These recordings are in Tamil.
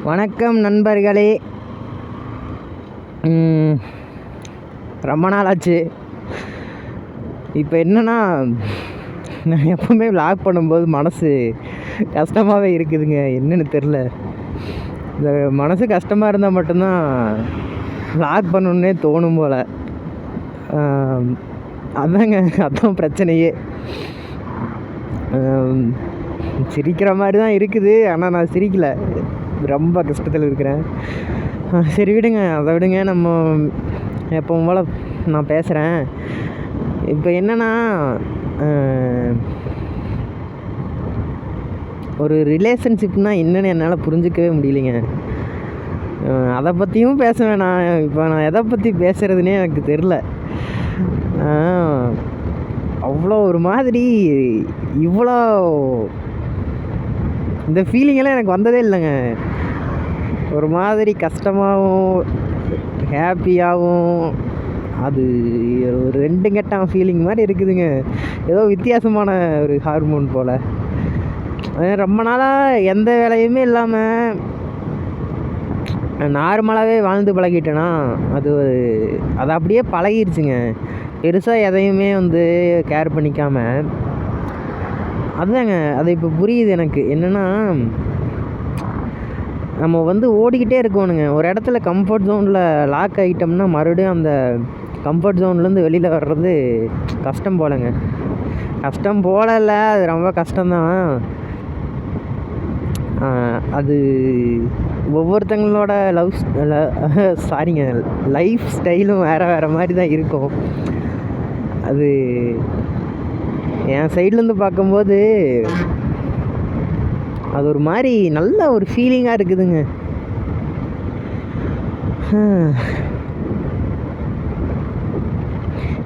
வணக்கம் நண்பர்களே. ரொம்ப நாள் ஆச்சு. இப்போ என்னென்னா, நான் எப்போவுமே விளாக் பண்ணும்போது மனசு கஷ்டமாகவே இருக்குதுங்க. என்னென்னு தெரில. இந்த மனசு கஷ்டமாக இருந்தால் மட்டும்தான் விளாக் பண்ணணுன்னே தோணும் போல். அதான் பிரச்சனையே. சிரிக்கிற மாதிரி தான் இருக்குது, ஆனால் நான் சிரிக்கலை. ரொம்ப கஷ்டத்தில் இருக்கிறேன். சரி விடுங்க, அதை விடுங்க. நம்ம எப்பவும் போல் நான் பேசுகிறேன். இப்போ என்னென்னா, ஒரு ரிலேஷன்ஷிப்னால் என்னென்னு என்னால் புரிஞ்சிக்கவே முடியலைங்க. அதை பற்றியும் பேச வேணாம். இப்போ நான் எதை பற்றி பேசுகிறதுனே எனக்கு தெரில. அவ்வளோ ஒரு மாதிரி இவ்வளோ இந்த ஃபீலிங்கெல்லாம் எனக்கு வந்ததே இல்லைங்க. ஒரு மாதிரி கஷ்டமாகவும் ஹாப்பியாகவும் அது ஒரு ரெண்டு கட்டம் ஃபீலிங் மாதிரி இருக்குதுங்க. ஏதோ வித்தியாசமான ஒரு ஹார்மோன் போல். ரொம்ப நாளாக எந்த வேலையுமே இல்லாமல் நார்மலாகவே வாழ்ந்து பழகிட்டேன்னா அது அப்படியே பழகிருச்சுங்க. பெருசாக எதையுமே கேர் பண்ணிக்காமல். அதுதாங்க, அது இப்போ புரியுது எனக்கு. என்னென்னா, நம்ம ஓடிக்கிட்டே இருக்கணுங்க. ஒரு இடத்துல கம்ஃபர்ட் ஜோனில் லாக் ஆகிட்டோம்னா மறுபடியும் அந்த கம்ஃபர்ட் ஜோன்லேருந்து வெளியில் வர்றது கஷ்டம் போலங்க. கஷ்டம் போலல, அது ரொம்ப கஷ்டம்தான். அது ஒவ்வொருத்தங்களோட லைஃப் ஸ்டைலும் வேறு மாதிரி தான் இருக்கும். அது என் சைட்லேருந்து பார்க்கும்போது அது ஒரு மாதிரி நல்ல ஒரு ஃபீலிங்காக இருக்குதுங்க.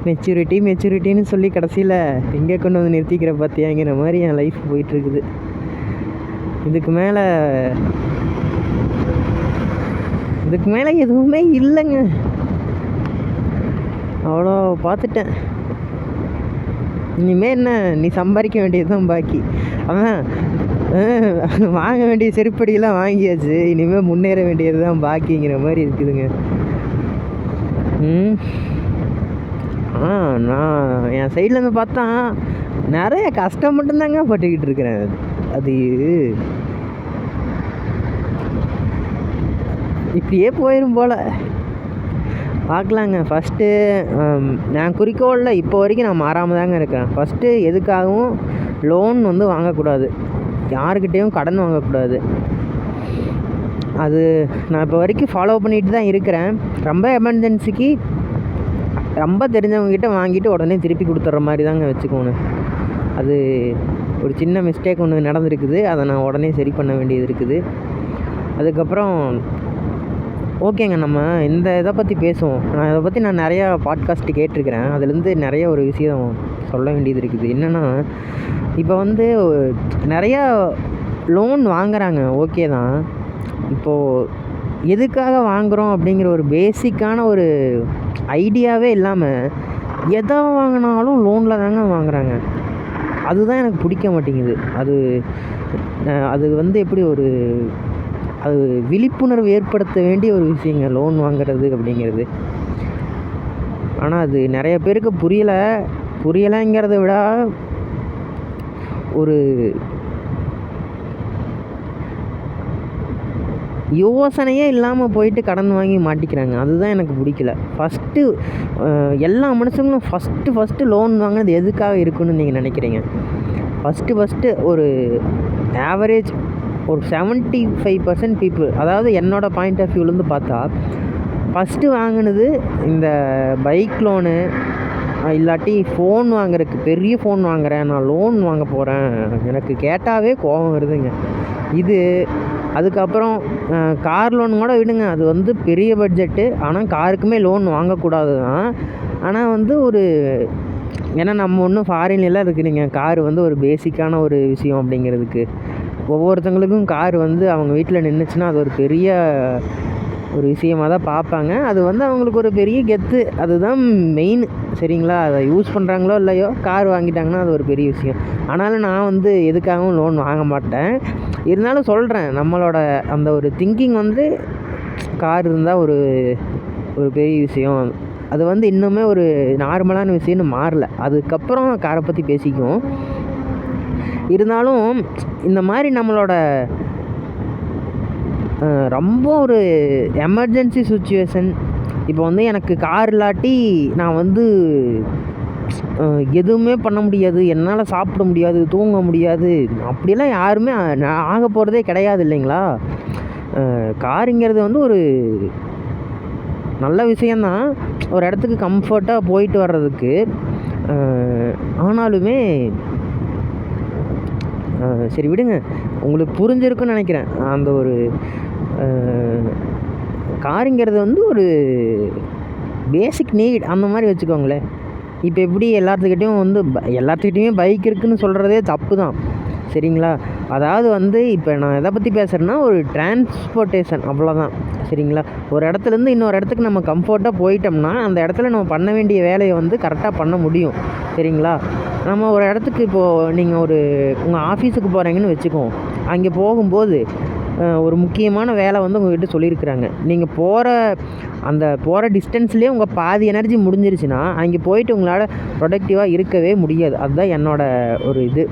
மெச்சூரிட்டின்னு சொல்லி கடைசியில் எங்கே கொண்டு வந்து நிறுத்திக்கிற பார்த்தியாங்கிற மாதிரி என் லைஃப் போயிட்டுருக்குது. இதுக்கு மேலே எதுவுமே இல்லைங்க. அவ்வளோ பார்த்துட்டேன். இனிமேல் என்ன, நீ சம்பாதிக்க வேண்டியது தான் பாக்கி. அதான் வாங்க வேண்டிய செருப்படியெல்லாம் வாங்கியாச்சு. இனிமேல் முன்னேற வேண்டியது தான் பாக்கிங்கிற மாதிரி இருக்குதுங்க. நான் என் சைட்லேருந்து பார்த்தா நிறைய கஷ்டம் மட்டும்தாங்க பட்டுக்கிட்டு இருக்கிறேன். அது இப்படியே போயிடும் போல். பார்க்கலாங்க. ஃபஸ்ட்டு நான் குறிக்கோளில் இப்போ வரைக்கும் நான் மாறாமல் தாங்க இருக்கிறேன். ஃபஸ்ட்டு எதுக்காகவும் லோன் வாங்கக்கூடாது, யாருக்கிட்டேயும் கடன் வாங்கக்கூடாது. அது நான் இப்போ வரைக்கும் ஃபாலோ பண்ணிட்டு தான் இருக்கிறேன். ரொம்ப எமர்ஜென்சிக்கு ரொம்ப தெரிஞ்சவங்ககிட்ட வாங்கிட்டு உடனே திருப்பி கொடுத்துட்ற மாதிரி தாங்க வச்சுக்கோணும். அது ஒரு சின்ன மிஸ்டேக் ஒன்று நடந்திருக்குது. அதை நான் உடனே சரி பண்ண வேண்டியது இருக்குது. அதுக்கப்புறம் ஓகேங்க, நம்ம இந்த இதை பற்றி பேசுவோம். இதை பற்றி நான் நிறையா பாட்காஸ்ட்டு கேட்டிருக்கிறேன். அதுலேருந்து நிறைய ஒரு விஷயம் சொல்ல வேண்டியது இருக்குது. என்னென்னா, இப்போ நிறையா லோன் வாங்குகிறாங்க, ஓகே தான். இப்போது எதுக்காக வாங்குகிறோம் அப்படிங்கிற ஒரு பேசிக்கான ஒரு ஐடியாவே இல்லாமல் எதை வாங்கினாலும் லோனில் தாங்க வாங்குகிறாங்க. அதுதான் எனக்கு பிடிக்க மாட்டேங்குது. அது எப்படி அது விழிப்புணர்வு ஏற்படுத்த வேண்டிய ஒரு விஷயங்க லோன் வாங்குறது அப்படிங்கிறது. ஆனால் அது நிறைய பேருக்கு புரியலைங்கிறத விட ஒரு யோசனையே இல்லாமல் போயிட்டு கடன் வாங்கி மாட்டிக்கிறாங்க. அதுதான் எனக்கு பிடிக்கல. ஃபஸ்ட்டு எல்லா மனுஷங்களும் ஃபஸ்ட்டு லோன் வாங்கினது எதுக்காக இருக்குன்னு நீங்கள் நினைக்கிறீங்க? ஃபஸ்ட்டு ஒரு ஆவரேஜ் ஒரு 75% பீப்புள், அதாவது என்னோடய பாயிண்ட் ஆஃப் வியூலேருந்து பார்த்தா ஃபஸ்ட்டு வாங்கினது இந்த பைக் லோனு, இல்லாட்டி ஃபோன் வாங்குறதுக்கு. பெரிய ஃபோன் வாங்குகிறேன், நான் லோன் வாங்க போகிறேன், எனக்கு கேட்டாவே கோபம் வருதுங்க. அதுக்கப்புறம் கார் லோன் கூட விடுங்க, அது பெரிய பட்ஜெட்டு. ஆனால் காருக்குமே லோன் வாங்கக்கூடாது தான். ஆனால் ஏன்னா நம்ம ஒன்றும் ஃபாரின்லாம் இருக்குதுங்க. கார் ஒரு பேசிக்கான ஒரு விஷயம் அப்படிங்கிறதுக்கு. ஒவ்வொருத்தங்களுக்கும் கார் அவங்க வீட்டில் நின்றுச்சுன்னா அது ஒரு பெரிய ஒரு விஷயமாக தான் பார்ப்பாங்க. அது வந்து அவங்களுக்கு ஒரு பெரிய கெத்து, அதுதான் மெயின். சரிங்களா? அதை யூஸ் பண்ணுறாங்களோ இல்லையோ, கார் வாங்கிட்டாங்கன்னா அது ஒரு பெரிய விஷயம். ஆனாலும் நான் வந்து எதுக்காகவும் லோன் வாங்க மாட்டேன். இருந்தாலும் சொல்கிறேன், நம்மளோட அந்த ஒரு திங்கிங் வந்து கார் இருந்தால் ஒரு பெரிய விஷயம். அது வந்து இன்னுமே ஒரு நார்மலான விஷயம்னு மாறல. அதுக்கப்புறம் காரை பற்றி பேசிக்குவோம். இருந்தாலும் இந்த மாதிரி நம்மளோட ரொம்ப ஒரு எமர்ஜென்சி சுச்சுவேஷன், இப்போ வந்து எனக்கு கார் இல்லாட்டி நான் வந்து எதுவுமே பண்ண முடியாது, என்னால் சாப்பிட முடியாது, தூங்க முடியாது, அப்படிலாம் யாருமே ஆக போகிறதே கிடையாது இல்லைங்களா? காருங்கிறது வந்து ஒரு நல்ல விஷயந்தான், ஒரு இடத்துக்கு கம்ஃபர்ட்டாக போயிட்டு வர்றதுக்கு. ஆனாலுமே சரி விடுங்க, உங்களுக்கு புரிஞ்சிருக்குன்னு நினைக்கிறேன். அந்த ஒரு காருங்கிறது வந்து ஒரு பேசிக் நீட் அந்த மாதிரி வச்சுக்கோங்களேன். இப்போ எப்படி எல்லாத்துக்கிட்டையும் வந்து எல்லாத்துக்கிட்டையுமே பைக் இருக்குதுன்னு சொல்கிறதே தப்பு தான். சரிங்களா? அதாவது வந்து இப்போ நான் எதை பற்றி பேசுகிறேன்னா, ஒரு டிரான்ஸ்போர்ட்டேஷன் அவ்வளோதான். சரிங்களா? ஒரு இடத்துலேருந்து இன்னொரு இடத்துக்கு நம்ம கம்ஃபர்ட்டாக போயிட்டோம்னா, அந்த இடத்துல நம்ம பண்ண வேண்டிய வேலையை வந்து கரெக்டாக பண்ண முடியும். சரிங்களா? நம்ம ஒரு இடத்துக்கு இப்போது நீங்கள் உங்கள் ஆஃபீஸுக்கு போகிறீங்கன்னு வச்சுக்குவோம். அங்கே போகும்போது ஒரு முக்கியமான வேலை வந்து உங்கள்கிட்ட சொல்லியிருக்கிறாங்க. நீங்கள் போகிற டிஸ்டன்ஸ்லேயே உங்கள் பாதி எனர்ஜி முடிஞ்சிருச்சுன்னா, அங்கே போயிட்டு உங்களால் ப்ரொடக்டிவாக இருக்கவே முடியாது. அதுதான் என்னோடய ஒரு இது.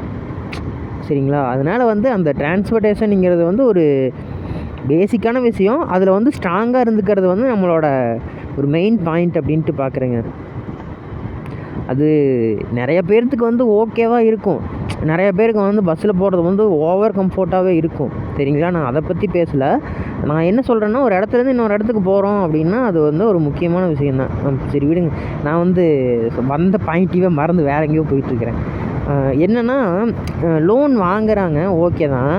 சரிங்களா? அதனால் வந்து அந்த டிரான்ஸ்போர்ட்டேஷனுங்கிறது வந்து ஒரு பேசிக்கான விஷயம். அதில் வந்து ஸ்ட்ராங்காக இருந்துக்கிறது வந்து நம்மளோட ஒரு மெயின் பாயிண்ட் அப்படின்ட்டு பார்க்குறேங்க. அது நிறைய பேர்த்துக்கு வந்து ஓகேவாக இருக்கும். நிறைய பேருக்கு வந்து பஸ்ஸில் போகிறது வந்து ஓவர் கம்ஃபர்ட்டாகவே இருக்கும். சரிங்களா? நான் அதை பற்றி பேசலை. நான் என்ன சொல்கிறேன்னா, ஒரு இடத்துலேருந்து இன்னொரு இடத்துக்கு போகிறோம் அப்படின்னா அது வந்து ஒரு முக்கியமான விஷயந்தான். சரி விடுங்க, நான் வந்து வந்த பாயிண்ட்டிவே மறந்து வேறு எங்கேயோ போயிட்டுருக்கிறேன். என்னென்னா, லோன் வாங்குகிறாங்க, ஓகே தான்.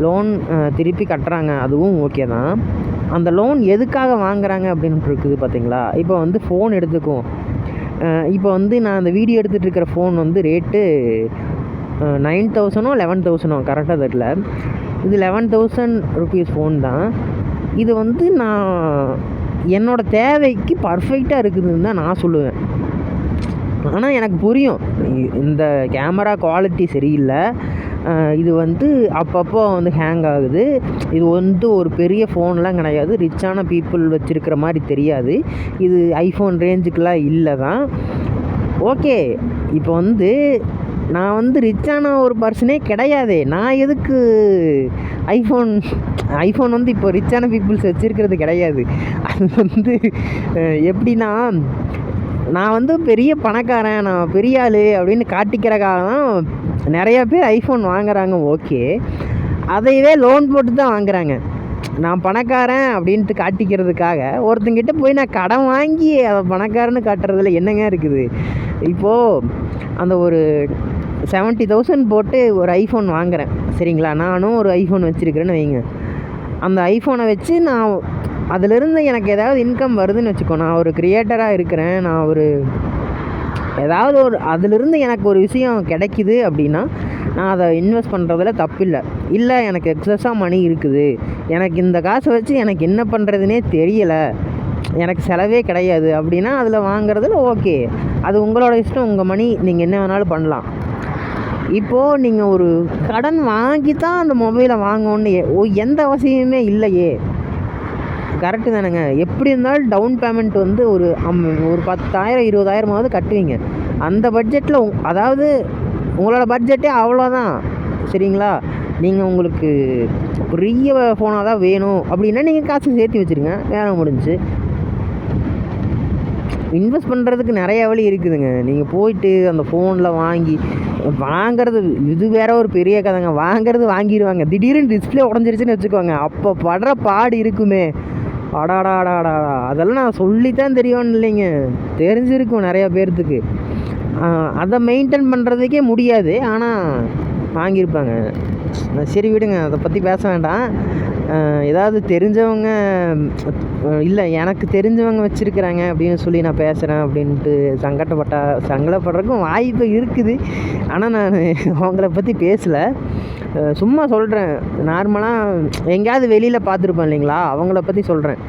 லோன் திருப்பி கட்டுறாங்க, அதுவும் ஓகே தான். அந்த லோன் எதுக்காக வாங்குகிறாங்க அப்படின்ட்டு இருக்குது பார்த்தீங்களா? இப்போ வந்து ஃபோன் எடுத்துக்குவோம். இப்போ வந்து நான் அந்த வீடியோ எடுத்துகிட்டு இருக்கிற ஃபோன் வந்து ரேட்டு 9,000 11,000 கரெக்டாக தெரியல. இது 11,000 ருபீஸ் ஃபோன் தான். இது வந்து நான் என்னோடய தேவைக்கு பர்ஃபெக்டாக இருக்குதுன்னு தான் நான் சொல்லுவேன். ஆனால் எனக்கு புரியும், இந்த கேமரா குவாலிட்டி சரியில்லை, இது வந்து அப்பப்போ வந்து ஹேங் ஆகுது, இது வந்து ஒரு பெரிய ஃபோன்லாம் கிடையாது, ரிச்சான பீப்புள் வச்சுருக்கிற மாதிரி தெரியாது, இது ஐஃபோன் ரேஞ்சுக்கெலாம் இல்லை தான். ஓகே, இப்போ வந்து நான் வந்து ரிச்சான ஒரு பர்சனே கிடையாதே, நான் எதுக்கு ஐஃபோன் வந்து இப்போ ரிச்சான பீப்புள்ஸ் வச்சுருக்கிறது கிடையாது. அது வந்து எப்படின்னா, நான் வந்து பெரிய பணக்காரன், நான் பெரிய ஆள் அப்படின்னு காட்டிக்கிறக்காக தான் நிறையா பேர் ஐஃபோன் வாங்குகிறாங்க. ஓகே, அதையவே லோன் போட்டு தான் வாங்குகிறாங்க. நான் பணக்காரன் அப்படின்ட்டு காட்டிக்கிறதுக்காக ஒருத்தங்கிட்ட போய் நான் கடன் வாங்கி அதை பணக்காரன்னு காட்டுறதுல என்னங்க இருக்குது? இப்போது அந்த ஒரு 70,000 போட்டு ஒரு ஐஃபோன் வாங்குகிறேன். சரிங்களா? நானும் ஒரு ஐஃபோன் வச்சுருக்கிறேன்னு வைங்க. அந்த ஐஃபோனை வச்சு நான் அதிலிருந்து எனக்கு ஏதாவது இன்கம் வருதுன்னு வச்சுக்கோ, நான் ஒரு க்ரியேட்டராக இருக்கிறேன், நான் ஒரு ஏதாவது ஒரு அதிலிருந்து எனக்கு ஒரு விஷயம் கிடைக்கிது அப்படின்னா, நான் அதை இன்வெஸ்ட் பண்ணுறதுல தப்பில்லை. இல்லை, எனக்கு எக்ஸஸாக மணி இருக்குது, எனக்கு இந்த காசை வச்சு எனக்கு என்ன பண்ணுறதுனே தெரியலை, எனக்கு செலவே கிடையாது அப்படின்னா அதில் வாங்குறதுல ஓகே, அது உங்களோட இஷ்டம், உங்கள் மணி, நீங்கள் என்ன வேணாலும் பண்ணலாம். இப்போது நீங்கள் ஒரு கடன் வாங்கி தான் அந்த மொபைலை வாங்கணுன்னு எந்த அவசியமே இல்லையே. கரெக்டு தானேங்க? எப்படி இருந்தாலும் டவுன் பேமெண்ட் வந்து ஒரு 10,000 20,000 கட்டுவீங்க. அந்த பட்ஜெட்டில் அதாவது உங்களோட பட்ஜெட்டே அவ்வளோதான். சரிங்களா? நீங்கள் உங்களுக்கு பெரிய ஃபோனாக தான் வேணும் அப்படின்னா நீங்கள் காசு சேர்த்து வச்சுருங்க, வேலை முடிஞ்சுச்சு. இன்வெஸ்ட் பண்ணுறதுக்கு நிறையா வழி இருக்குதுங்க. நீங்கள் போயிட்டு அந்த ஃபோனில் வாங்கிறது இது வேற ஒரு பெரிய கதைங்க. வாங்கிடுவாங்க, திடீர்னு டிஸ்பிளே உடஞ்சிருச்சுன்னு வச்சுக்கோங்க, அப்போ படுற பாடு இருக்குமே, அடாடாடாடா, அதெல்லாம் நான் சொல்லித்தான் தெரியும்னு இல்லைங்க, தெரிஞ்சிருக்கும் நிறையா பேர்த்துக்கு. அதை மெயின்டைன் பண்ணுறதுக்கே முடியாது, ஆனால் வாங்கியிருப்பாங்க. சரி விடுங்க, அதை பற்றி பேச வேண்டாம். ஏதாவது தெரிஞ்சவங்க இல்லை எனக்கு தெரிஞ்சவங்க வச்சுருக்கிறாங்க அப்படின்னு சொல்லி நான் பேசுகிறேன் அப்படின்ட்டு சங்கடப்படுறதுக்கும் வாய்ப்பு இருக்குது. ஆனால் நான் அவங்கள பற்றி பேசலை, சும்மா சொல்கிறேன். நார்மலாக எங்கேயாவது வெளியில் பார்த்துருப்பேன் இல்லைங்களா, அவங்கள பற்றி சொல்கிறேன்.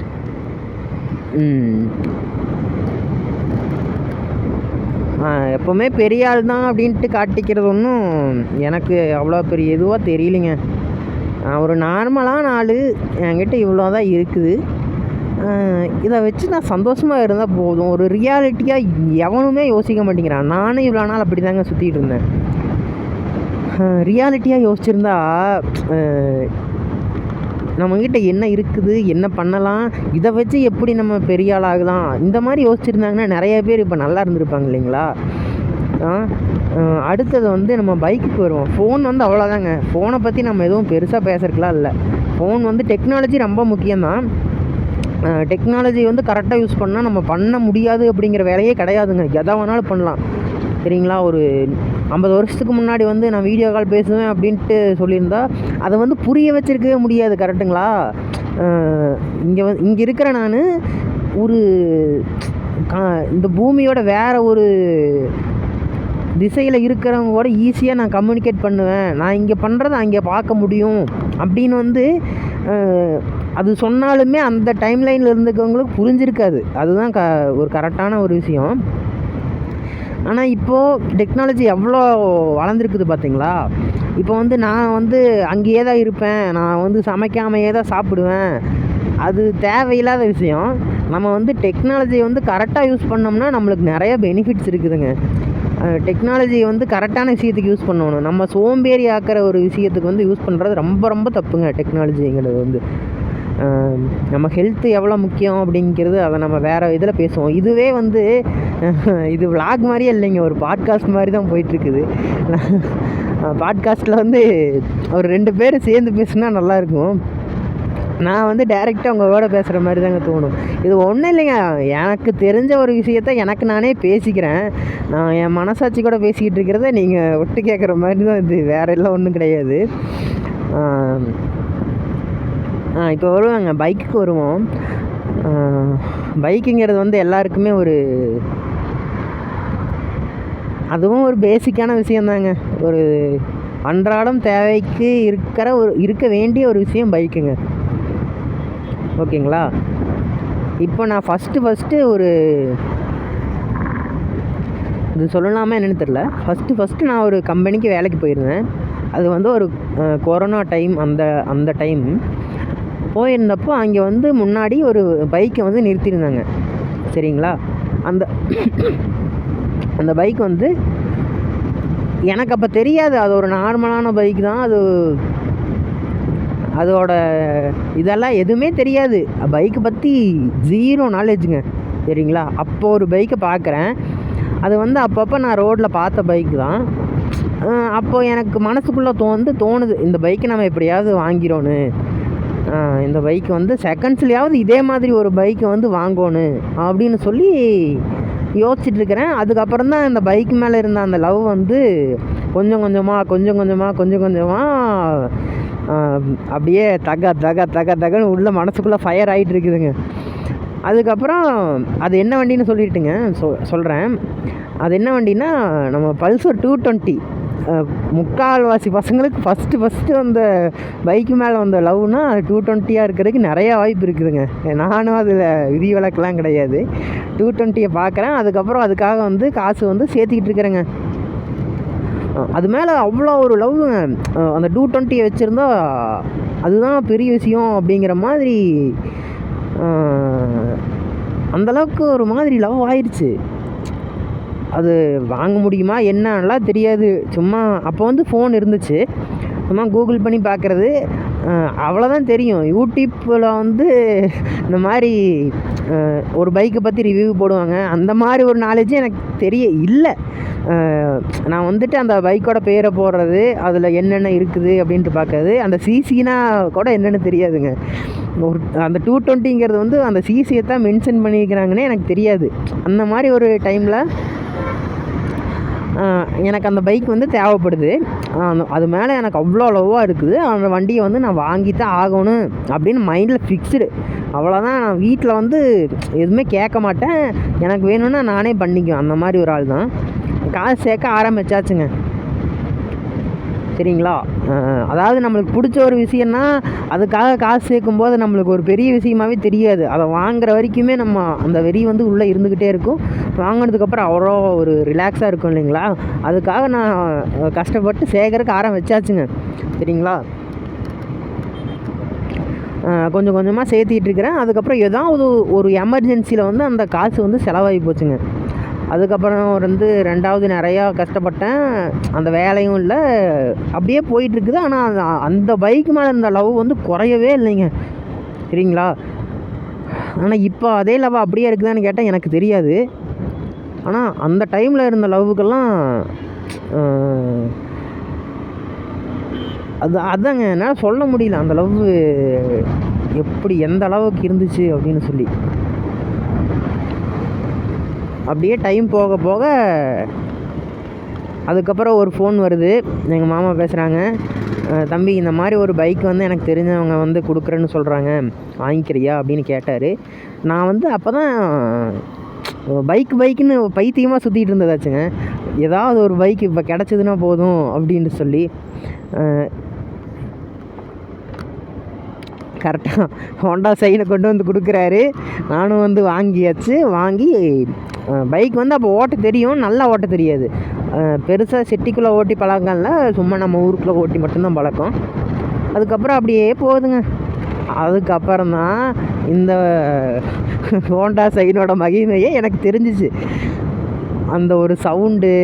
எப்போவுமே பெரிய ஆள் தான் அப்படின்ட்டு காட்டிக்கிறது ஒன்றும் எனக்கு அவ்வளோ பெரிய இதுவாக தெரியலைங்க. ஒரு நார்மலான ஆள், என்கிட்ட இவ்வளோ தான் இருக்குது. இதை வச்சு நான் சந்தோஷமாக இருந்தால் போதும். ஒரு ரியாலிட்டியாக எவனுமே யோசிக்க மாட்டேங்கிறான். நானும் இவ்வளோ நாள் அப்படி தாங்க சுற்றிட்டு இருந்தேன். ரியாலிட்டியாக யோசிச்சிருந்தா நம்மக்கிட்ட என்ன இருக்குது, என்ன பண்ணலாம், இதை வச்சு எப்படி நம்ம பெரிய ஆள் ஆகலாம், இந்த மாதிரி யோசிச்சுருந்தாங்கன்னா நிறைய பேர் இப்போ நல்லா இருந்திருப்பாங்க இல்லைங்களா? அடுத்தது வந்து நம்ம பைக்குக்கு வருவோம். ஃபோன் வந்து அவ்வளோதாங்க. ஃபோனை பற்றி நம்ம எதுவும் பெருசாக பேசுறதுக்குலாம் இல்லை. ஃபோன் வந்து டெக்னாலஜி ரொம்ப முக்கியம்தான். டெக்னாலஜி வந்து கரெக்டாக யூஸ் பண்ணால் நம்ம பண்ண முடியாது அப்படிங்கிற வேலையே கிடையாதுங்க. எதை வேணாலும் பண்ணலாம், சரிங்களா? ஒரு 50 வருஷத்துக்கு முன்னாடி வந்து நான் வீடியோ கால் பேசுவேன் அப்படின்ட்டு சொல்லியிருந்தா அதை வந்து புரிய வச்சுருக்கவே முடியாது, கரெக்டுங்களா? இங்கே இருக்கிற நான் ஒரு இந்த பூமியோட வேறு ஒரு திசையில் இருக்கிறவங்க கூட ஈஸியாக நான் கம்யூனிகேட் பண்ணுவேன். நான் இங்கே பண்ணுறதை அங்கே பார்க்க முடியும் அப்படின்னு வந்து அது சொன்னாலுமே அந்த டைம்லைனில் இருந்துக்கவங்களுக்கு புரிஞ்சிருக்காது. அதுதான் ஒரு கரெக்டான ஒரு விஷயம். ஆனால் இப்போது டெக்னாலஜி எவ்வளோ வளர்ந்துருக்குது பார்த்தீங்களா? இப்போ வந்து நான் வந்து அங்கேயே தான் இருப்பேன், நான் வந்து சமைக்காமையே தான் சாப்பிடுவேன், அது தேவையில்லாத விஷயம். நம்ம வந்து டெக்னாலஜியை வந்து கரெக்டாக யூஸ் பண்ணோம்னா நம்மளுக்கு நிறைய பெனிஃபிட்ஸ் இருக்குதுங்க. டெக்னாலஜி வந்து கரெக்டான விஷயத்துக்கு யூஸ் பண்ணணும். நம்ம சோம்பேறி ஆக்கிற ஒரு விஷயத்துக்கு வந்து யூஸ் பண்ணுறது ரொம்ப ரொம்ப தப்புங்க. டெக்னாலஜிங்கிறது வந்து நம்ம ஹெல்த்து எவ்வளோ முக்கியம் அப்படிங்கிறது அதை நம்ம வேறு இதில் பேசுவோம். இதுவே வந்து இது விளாக் மாதிரியே இல்லைங்க, ஒரு பாட்காஸ்ட் மாதிரி தான் போயிட்டுருக்குது. பாட்காஸ்ட்டில் வந்து ஒரு 2 பேர் சேர்ந்து பேசுனா நல்லாயிருக்கும். நான் வந்து டைரெக்டாக உங்களோட பேசுகிற மாதிரி தாங்க தோணும். இது ஒன்றும் இல்லைங்க, எனக்கு தெரிஞ்ச ஒரு விஷயத்த எனக்கு நானே பேசிக்கிறேன். நான் என் மனசாட்சி கூட பேசிக்கிட்டு இருக்கிறத நீங்கள் ஒட்டு கேட்குற மாதிரி தான் இது, வேறு எல்லாம் ஒன்றும் கிடையாது. இப்போ வருவாங்க, பைக்குக்கு வருவோம். பைக்குங்கிறது வந்து எல்லாருக்குமே அதுவும் ஒரு பேசிக்கான விஷயந்தாங்க. ஒரு அன்றாடம் தேவைக்கு இருக்க வேண்டிய ஒரு விஷயம் பைக்குங்க, ஓகேங்களா? இப்போ நான் ஃபஸ்ட்டு இது சொல்லலாமா என்னென்னு தெரில. ஃபஸ்ட்டு நான் ஒரு கம்பெனிக்கு வேலைக்கு போயிருந்தேன். அது வந்து ஒரு கொரோனா டைம். அந்த டைம் போயிருந்தப்போ அங்கே வந்து முன்னாடி ஒரு பைக்கை வந்து நிறுத்தியிருந்தாங்க, சரிங்களா? அந்த பைக் வந்து எனக்கு அப்போ தெரியாது, அது ஒரு நார்மலான பைக் தான். அதோட இதெல்லாம் எதுவுமே தெரியாது, பைக்கை பற்றி 0 நாலேஜுங்க, சரிங்களா? அப்போது ஒரு பைக்கை பார்க்குறேன். அது வந்து அப்பப்போ நான் ரோட்டில் பார்த்த பைக்கு தான். அப்போது எனக்கு மனசுக்குள்ளே தோணுது இந்த பைக்கை நம்ம எப்படியாவது வாங்கிரோன்னு. இந்த பைக்கு வந்து செகண்ட்ஸ்லையாவது இதே மாதிரி ஒரு பைக்கை வந்து வாங்கணும் அப்படின்னு சொல்லி யோசிச்சுட்ருக்கிறேன். அதுக்கப்புறம் தான் இந்த பைக் மேலே இருந்த அந்த லவ் வந்து கொஞ்சம் கொஞ்சமாக அப்படியே தகன்னு உள்ள மனசுக்குள்ளே ஃபயர் ஆகிட்டு இருக்குதுங்க. அதுக்கப்புறம் அது என்ன வண்டின்னு சொல்லிட்டுங்க சொல்கிறேன். அது என்ன வண்டின்னா நம்ம பல்சர் 220. முக்கால்வாசி பசங்களுக்கு ஃபஸ்ட்டு அந்த பைக்கு மேலே வந்த லவ்னா அது 220 இருக்கிறதுக்கு நிறையா வாய்ப்பு இருக்குதுங்க. நானும் அதில் விதிவிலக்கெலாம் கிடையாது. 220 பார்க்குறேன். அதுக்கப்புறம் அதுக்காக வந்து காசு வந்து சேர்த்திக்கிட்டு இருக்கிறேங்க. அது மேலே அவ்வளோ ஒரு லவ்வுங்க. அந்த 220 வச்சுருந்தா அதுதான் பெரிய விஷயம் அப்படிங்கிற மாதிரி அந்தளவுக்கு ஒரு மாதிரி லவ் ஆயிடுச்சு. அது வாங்க முடியுமா என்னலாம் தெரியாது. சும்மா அப்போ வந்து ஃபோன் இருந்துச்சு, சும்மா கூகுள் பண்ணி பார்க்குறது, அவ்வளோதான் தெரியும். யூடியூப்பில் வந்து இந்த மாதிரி ஒரு பைக்கை பற்றி ரிவ்யூ போடுவாங்க, அந்த மாதிரி ஒரு நாலேஜே எனக்கு இல்லை. நான் வந்துட்டு அந்த பைக்கோட பேரை போடுறது, அதில் என்னென்ன இருக்குது அப்படின்ட்டு பார்க்கறது, அந்த சிசினா கூட என்னென்னு தெரியாதுங்க. அந்த 220ங்கிறது வந்து அந்த சிசியை தான் மென்ஷன் பண்ணியிருக்கிறாங்கன்னே எனக்கு தெரியாது. அந்த மாதிரி ஒரு டைமில் எனக்கு அந்த பைக் வந்து தேவைப்படுது. அது மேலே எனக்கு அவ்வளோ லவ்வாக இருக்குது. அந்த வண்டியை வந்து நான் வாங்கித்தான் ஆகணும் அப்படின்னு மைண்டில் ஃபிக்ஸ்டு. அவ்வளோதான். நான் வீட்டில் வந்து எதுவுமே கேட்க மாட்டேன், எனக்கு வேணும்னா நானே பண்ணிக்குவேன். அந்த மாதிரி ஒரு ஆள் தான். காசு சேர்க்க ஆரம்பிச்சாச்சுங்க. சரிங்களா? அதாவது நம்மளுக்கு பிடிச்ச ஒரு விஷயம்னா அதுக்காக காசு சேர்க்கும்போது நம்மளுக்கு ஒரு பெரிய விஷயமாவே தெரியாது. அதை வாங்குற வரைக்குமே நம்ம அந்த வெறி வந்து உள்ளே இருந்துக்கிட்டே இருக்கும். வாங்கினதுக்கப்புறம் அவ்வளோ ஒரு ரிலாக்ஸாக இருக்கும் இல்லைங்களா? அதுக்காக நான் கஷ்டப்பட்டு சேகரிக்க ஆரம்பிச்சாச்சுங்க. சரிங்களா? கொஞ்சம் கொஞ்சமாக சேர்த்திட்டு இருக்கிறேன். அதுக்கப்புறம் ஏதாவது ஒரு எமர்ஜென்சியில் வந்து அந்த காசு வந்து செலவாகி போச்சுங்க. அதுக்கப்புறம் வந்து 2வது நிறையா கஷ்டப்பட்டேன். அந்த வேலையும் இல்லை, அப்படியே போயிட்டுருக்குது. ஆனால் அந்த பைக் மேலே இருந்த லவ் வந்து குறையவே இல்லைங்க. சரிங்களா? ஆனால் இப்போ அதே லவ் அப்படியே இருக்குதான்னு கேட்டால் எனக்கு தெரியாது. ஆனால் அந்த டைமில் இருந்த லவ்வுக்கெல்லாம் அதாங்க என்னால் சொல்ல முடியல அந்த லவ் எப்படி எந்த அளவுக்கு இருந்துச்சு அப்படின்னு சொல்லி. அப்படியே டைம் போக போக அதுக்கப்புறம் ஒரு ஃபோன் வருது. எங்கள் மாமா பேசுகிறாங்க, தம்பி இந்த மாதிரி ஒரு பைக் வந்து எனக்கு தெரிஞ்சவங்க வந்து கொடுக்குறேன்னு சொல்கிறாங்க, வாங்கிக்கிறியா அப்படின்னு கேட்டார். நான் வந்து அப்போ தான் பைக்குன்னு பைத்தியமாக சுற்றிட்டு இருந்ததாச்சுங்க. ஏதாவது ஒரு பைக் இப்போ கிடச்சிதுன்னா போதும் அப்படின்னு சொல்லி கரெக்டாக ஹோண்டா சைனை கொண்டு வந்து கொடுக்குறாரு. நானும் வந்து வாங்கியாச்சு. வாங்கி பைக் வந்து அப்போ ஓட்ட தெரியும், நல்லா ஓட்ட தெரியாது. பெருசாக சிட்டிக்குள்ளே ஓட்டி பழக்கம்ல, சும்மா நம்ம ஊருக்குள்ளே ஓட்டி மட்டும்தான் பழக்கம். அதுக்கப்புறம் அப்படியே போகுதுங்க. அதுக்கப்புறம் தான் இந்த ஹோண்டா சைனோட மகிமையே எனக்கு தெரிஞ்சிச்சு. அந்த ஒரு சவுண்டு,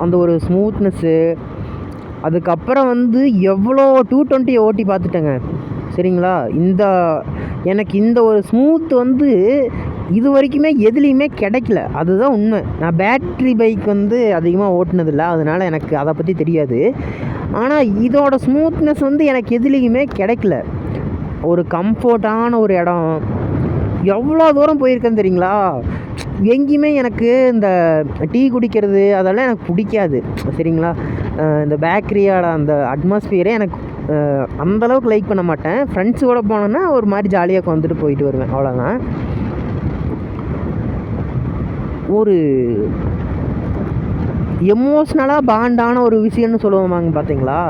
அந்த ஒரு ஸ்மூத்னஸ்ஸு. அதுக்கப்புறம் வந்து எவ்வளோ 220 ஓட்டி பார்த்துட்டேங்க. சரிங்களா? எனக்கு இந்த ஒரு ஸ்மூத் வந்து இது வரைக்குமே எதுலேயுமே கிடைக்கல. அதுதான் உண்மை. நான் பேட்ரி பைக் வந்து அதிகமாக ஓட்டினதில்ல, அதனால் எனக்கு அதை பற்றி தெரியாது. ஆனால் இதோட ஸ்மூத்னஸ் வந்து எனக்கு எதுலேயுமே கிடைக்கல. ஒரு கம்ஃபர்ட்டான ஒரு இடம். எவ்வளோ தூரம் போயிருக்கேன்னு தெரியுங்களா? எங்கேயுமே எனக்கு இந்த டீ குடிக்கிறது அதெல்லாம் எனக்கு பிடிக்காது. சரிங்களா? இந்த பேக்கரியோட அந்த அட்மாஸ்பியரே எனக்கு அந்தளவுக்கு லைக் பண்ண மாட்டேன். ஃப்ரெண்ட்ஸோடு போனோன்னா ஒரு மாதிரி ஜாலியாக வந்துட்டு போயிட்டு வருவேன், அவ்வளோதான். ஒரு எமோஷ்னலாக பாண்டான ஒரு விஷயம்னு சொல்லுவோமாங்க பார்த்தீங்களா?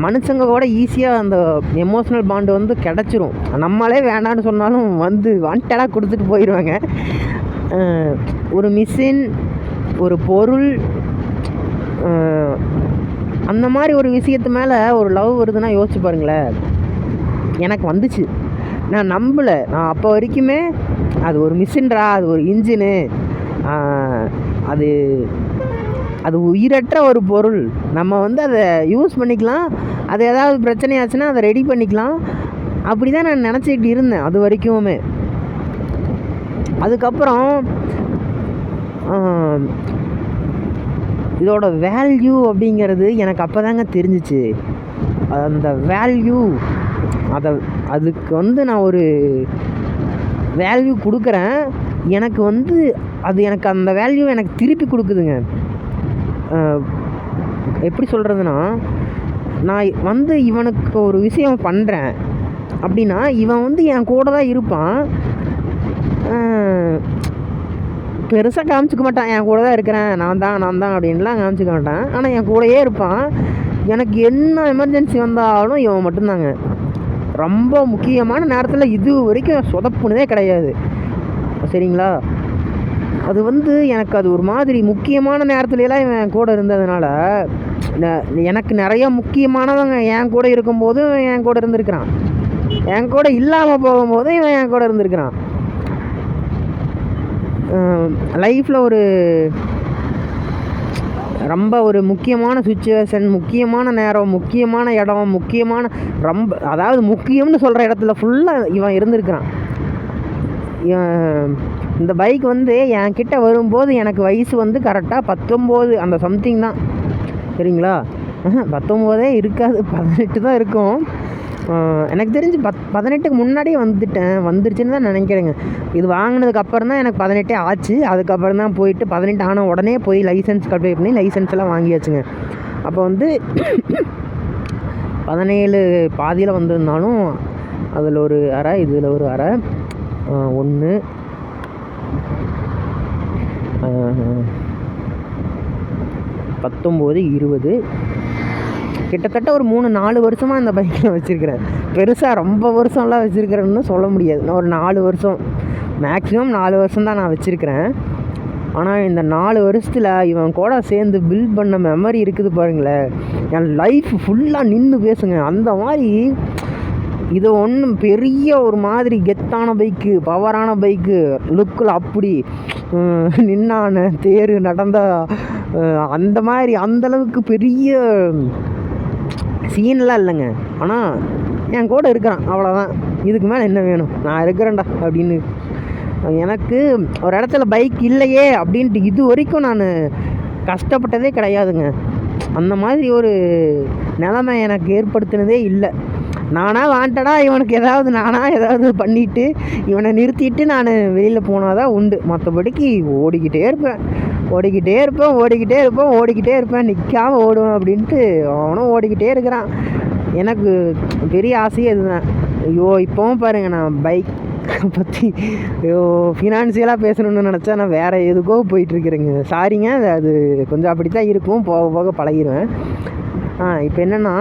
மனுஷங்க கூட ஈஸியாக அந்த எமோஷ்னல் பாண்டு வந்து கிடச்சிரும். நம்மளே வேண்டான்னு சொன்னாலும் வந்து வாண்டடாக கொடுத்துட்டு போயிடுவாங்க. ஒரு மிஷின், ஒரு பொருள், அந்த மாதிரி ஒரு விஷயத்து மேலே ஒரு லவ் வருதுன்னா யோசிச்சு பாருங்களேன். எனக்கு வந்துச்சு. நான் நம்பலை. நான் அப்போ வரைக்குமே அது ஒரு மிஷின்ரா, அது ஒரு இன்ஜினு, அது அது உயிரற்ற ஒரு பொருள், நம்ம வந்து அதை யூஸ் பண்ணிக்கலாம், அது ஏதாவது பிரச்சனையாச்சுன்னா அதை ரெடி பண்ணிக்கலாம், அப்படி தான் நான் நினச்சிக்கிட்டு இருந்தேன் அது வரைக்குமே. அதுக்கப்புறம் இதோட வேல்யூ அப்படிங்கிறது எனக்கு அப்போ தாங்க தெரிஞ்சிச்சு. அந்த வேல்யூ அதுக்கு வந்து நான் ஒரு வேல்யூ கொடுக்குறேன். எனக்கு வந்து எனக்கு அந்த வேல்யூ எனக்கு திருப்பி கொடுக்குதுங்க. எப்படி சொல்கிறதுனா, நான் வந்து இவனுக்கு ஒரு விஷயம் பண்ணுறேன் அப்படின்னா இவன் வந்து என் கூட தான் இருப்பான். பெருசாக காமிச்சிக்க மாட்டான், என் கூட தான் இருக்கிறேன், நான் தான் அப்படின்லாம் காமிச்சிக்க மாட்டான். ஆனால் என் கூடயே இருப்பான். எனக்கு என்ன எமர்ஜென்சி வந்தாலும் இவன் மட்டும்தாங்க. ரொம்ப முக்கியமான நேரத்தில் இது வரைக்கும் சொதப்புனதே கிடையாது. சரிங்களா? அது வந்து எனக்கு அது ஒரு மாதிரி முக்கியமான நேரத்துலலாம் இவன் என் கூட இருந்ததுனால எனக்கு நிறைய முக்கியமானவங்க என் கூட இருக்கும்போதும் என் கூட இருந்திருக்கிறான், என் கூட இல்லாமல் போகும்போதும் இவன் என் கூட இருந்திருக்கிறான். லைஃப்பில் ஒரு ரொம்ப ஒரு முக்கியமான சுச்சுவேஷன், முக்கியமான நேரம், முக்கியமான இடம், ரொம்ப அதாவது முக்கியம்னு சொல்கிற இடத்துல ஃபுல்லாக இவன் இருந்திருக்கிறான். இந்த பைக் வந்து என்கிட்ட வரும்போது எனக்கு வயசு வந்து கரெக்டாக 19 அந்த சம்திங் தான். சரிங்களா? 19 இருக்காது, 18 தான் இருக்கும். எனக்கு தெரிஞ்சு 18க்கு முன்னாடியே வந்துருச்சுன்னு தான் நினைக்கிறேங்க. இது வாங்கினதுக்கு அப்புறம் தான் எனக்கு 18 ஆச்சு. அதுக்கப்புறம் தான் போயிட்டு 18 ஆன உடனே போய் லைசன்ஸ் அப்ளை பண்ணி லைசன்ஸ் எல்லாம் வாங்கியாச்சுங்க. அப்போ வந்து 17 பாதியில் வந்திருந்தாலும் அதில் ஒரு அரை, இதில் ஒரு அரை, 1 19 20 கிட்டத்தட்ட ஒரு 3-4 வருஷமாக இந்த பைக்கில் வச்சுருக்கிறேன். பெருசாக ரொம்ப வருஷம்லாம் வச்சுருக்கிறேன்னு சொல்ல முடியாது. நான் ஒரு 4 வருஷம், மேக்ஸிமம் 4 வருஷம் தான் நான் வச்சுருக்கிறேன். ஆனால் இந்த 4 வருஷத்தில் இவன் கூட சேர்ந்து பில்ட் பண்ண மெமரி இருக்குது பாருங்களேன், என் லைஃப் ஃபுல்லாக நின்று பேசுங்க. அந்த மாதிரி இது ஒன்றும் பெரிய ஒரு மாதிரி கெத்தான பைக்கு, பவரான பைக்கு, லுக்கில் அப்படி நின்னான தேர் நடந்தா அந்த மாதிரி அந்தளவுக்கு பெரிய சீன்லாம் இல்லைங்க. ஆனால் என் கூட இருக்கிறான், அவ்வளோதான். இதுக்கு மேலே என்ன வேணும், நான் இருக்கிறேன்டா அப்படின்னு. எனக்கு ஒரு இடத்துல பைக் இல்லையே அப்படின்ட்டு இது வரைக்கும் நான் கஷ்டப்பட்டதே கிடையாதுங்க. அந்த மாதிரி ஒரு நிலைமை எனக்கு ஏற்படுத்தினதே இல்லை. நானாக வாண்டடாக இவனுக்கு ஏதாவது பண்ணிவிட்டு இவனை நிறுத்திட்டு நான் வெளியில் போனால் தான் உண்டு. மற்றபடிக்கு ஓடிக்கிட்டே இருப்பேன், நிற்காமல் ஓடுவேன் அப்படின்ட்டு அவனும் ஓடிக்கிட்டே இருக்கிறான். எனக்கு பெரிய ஆசையே இதுதான். ஐயோ இப்போவும் பாருங்கள், நான் பைக் பற்றி ஃபினான்சியலாக பேசணுன்னு நினச்சா நான் வேறு எதுக்கோ போயிட்டுருக்குறேங்க. சாரிங்க, அது கொஞ்சம் அப்படி தான் இருக்கும், போக போக பழகிடுவேன். இப்போ என்னென்னா,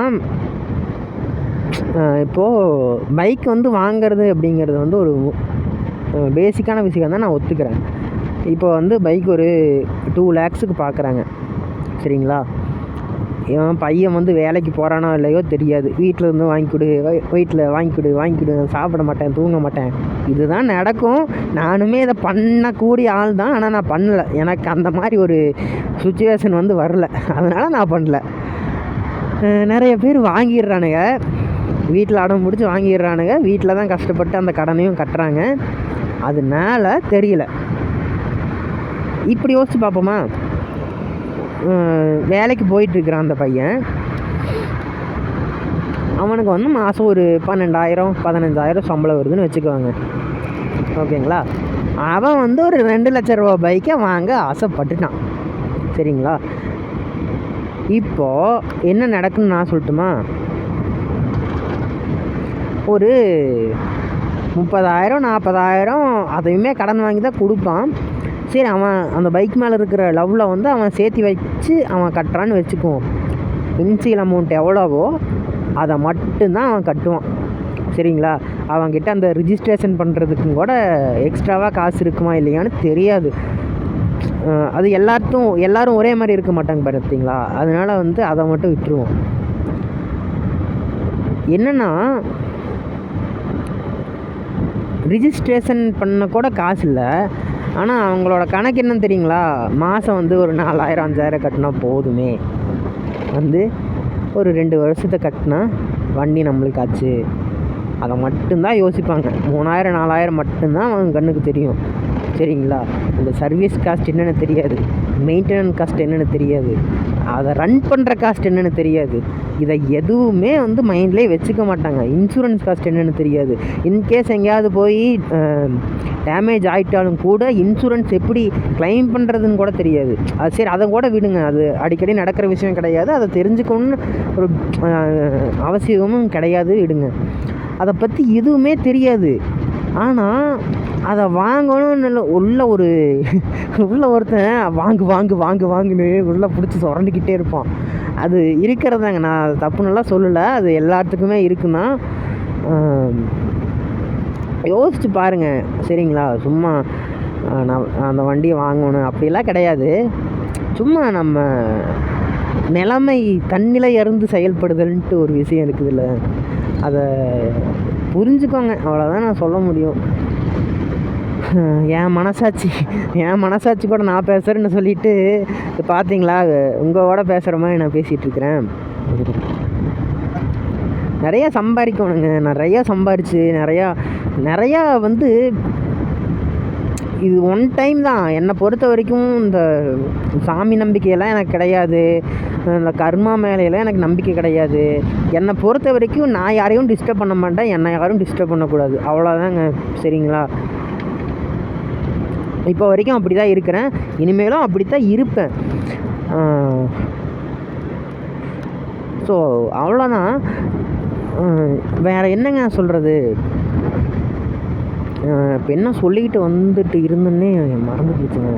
இப்போது பைக் வந்து வாங்கிறது அப்படிங்கிறது வந்து ஒரு பேசிக்கான விஷயம் தான், நான் ஒத்துக்கிறேன். இப்போ வந்து பைக் ஒரு 2 lakhs பார்க்குறாங்க, சரிங்களா? இவன் பையன் வந்து வேலைக்கு போகிறானோ இல்லையோ தெரியாது, வீட்டில் இருந்து வாங்கிக்கொடு, சாப்பிட மாட்டேன், தூங்க மாட்டேன், இதுதான் நடக்கும். நானுமே இதை பண்ணக்கூடிய ஆள் தான், ஆனால் நான் பண்ணலை. எனக்கு அந்த மாதிரி ஒரு சுச்சுவேஷன் வந்து வரல, அதனால் நான் பண்ணல. நிறைய பேர் வாங்கிடுறானுங்க, வீட்டில் அடம் பிடிச்சி வாங்கிடுறானுங்க, வீட்டில் தான் கஷ்டப்பட்டு அந்த கடனையும் கட்டுறாங்க. அதனால தெரியல. இப்படி யோசிச்சு பார்ப்போமா, வேலைக்கு போயிட்டுருக்கிறான் அந்த பையன், அவனுக்கு வந்து மாதம் ஒரு 12,000-15,000 சம்பளம் வருதுன்னு வச்சுக்குவாங்க, ஓகேங்களா? அவன் வந்து ஒரு 2 லட்ச ரூபா பைக்கை வாங்க ஆசைப்பட்டுட்டான், சரிங்களா? இப்போது என்ன நடக்குன்னு நான் சொல்லட்டுமா? ஒரு 30,000-40,000 அதையுமே கடன் வாங்கி தான் கொடுப்பான். சரி, அவன் அந்த பைக் மேலே இருக்கிற லவ்வில் வந்து அவன் சேர்த்து வச்சு அவன் கட்டுறான்னு வச்சுக்குவோம். இன்சியல் அமௌண்ட் எவ்வளவோ அதை மட்டும்தான் அவன் கட்டுவான், சரிங்களா? அவன்கிட்ட அந்த ரிஜிஸ்ட்ரேஷன் பண்ணுறதுக்கும் கூட எக்ஸ்ட்ராவாக காசு இருக்குமா இல்லையான்னு தெரியாது. அது எல்லோரும் ஒரே மாதிரி இருக்க மாட்டாங்க பார்த்தீங்களா? அதனால் வந்து அதை மட்டும் விட்டுருவோம். என்னென்னா, ரிஜிஸ்ட்ரேஷன் பண்ண கூட காசு இல்லை, ஆனால் அவங்களோட கணக்கு என்னன்னு தெரியுங்களா? மாதம் வந்து ஒரு 4,000-5,000 கட்டினா போதுமே, வந்து ஒரு 2 வருஷத்தை கட்டினா வண்டி நம்மளுக்கு ஆச்சு, அதை மட்டும்தான் யோசிப்பாங்க. 3,000-4,000 மட்டும்தான் அவங்க கண்ணுக்கு தெரியும், சரிங்களா? இந்த சர்வீஸ் காஸ்ட் என்னென்னு தெரியாது, மெயின்டெனன்ஸ் காஸ்ட் என்னென்னு தெரியாது, அதை ரன் பண்ணுற காஸ்ட் என்னென்னு தெரியாது. இதை எதுவுமே வந்து மைண்ட்லேயே வச்சுக்க மாட்டாங்க. இன்சூரன்ஸ் காஸ்ட் என்னென்னு தெரியாது. இன்கேஸ் எங்கேயாவது போய் டேமேஜ் ஆகிட்டாலும் கூட இன்சூரன்ஸ் எப்படி கிளைம் பண்ணுறதுன்னு கூட தெரியாது. அது சரி, அதை கூட விடுங்க, அது அடிக்கடி நடக்கிற விஷயம் கிடையாது, அதை தெரிஞ்சுக்கணுன்னு ஒரு அவசியமும் கிடையாது, விடுங்க. அதை பற்றி எதுவுமே தெரியாது. ஆனால் அதை வாங்கணும்னு உள்ள ஒருத்தன் வாங்குன்னு உள்ளே பிடிச்சி சுரண்டிக்கிட்டே இருப்பான். அது இருக்கிறதாங்க, நான் அது தப்புன்னெல்லாம் சொல்லலை, அது எல்லாத்துக்குமே இருக்குன்னா யோசிச்சு பாருங்கள், சரிங்களா? சும்மா நான் அந்த வண்டியை வாங்கணும் அப்படிலாம் கிடையாது. சும்மா நம்ம நிலைமை தன்னிலை அறிந்து செயல்படுதல்ன்ட்டு ஒரு விஷயம் இருக்குதுல்ல, அதை புரிஞ்சுக்கோங்க, அவ்வளோதான் நான் சொல்ல முடியும். என் மனசாட்சி கூட நான் பேசுகிறேன்னு சொல்லிவிட்டு பார்த்தீங்களா, உங்களோட பேசுகிற மாதிரி நான் பேசிகிட்ருக்கிறேன். நிறையா சம்பாதிக்கணுங்க, நிறையா சம்பாரித்து நிறையா வந்து இது ஒன் டைம் தான். என்னை பொறுத்த வரைக்கும் இந்த சாமி நம்பிக்கையெல்லாம் எனக்கு கிடையாது, இந்த கர்மா மேலையெல்லாம் எனக்கு நம்பிக்கை கிடையாது. என்னை பொறுத்த வரைக்கும் நான் யாரையும் டிஸ்டர்ப் பண்ண மாட்டேன், என்னை யாரும் டிஸ்டர்ப் பண்ணக்கூடாது, அவ்வளோதாங்க, சரிங்களா? இப்போ வரைக்கும் அப்படி தான் இருக்கிறேன், இனிமேலும் அப்படி தான் இருப்பேன். ஸோ அவ்வளோதான், வேறு என்னங்க சொல்கிறது? இப்போ என்ன சொல்லிக்கிட்டு வந்துட்டு இருந்தேன்னே மறந்து போச்சுங்க.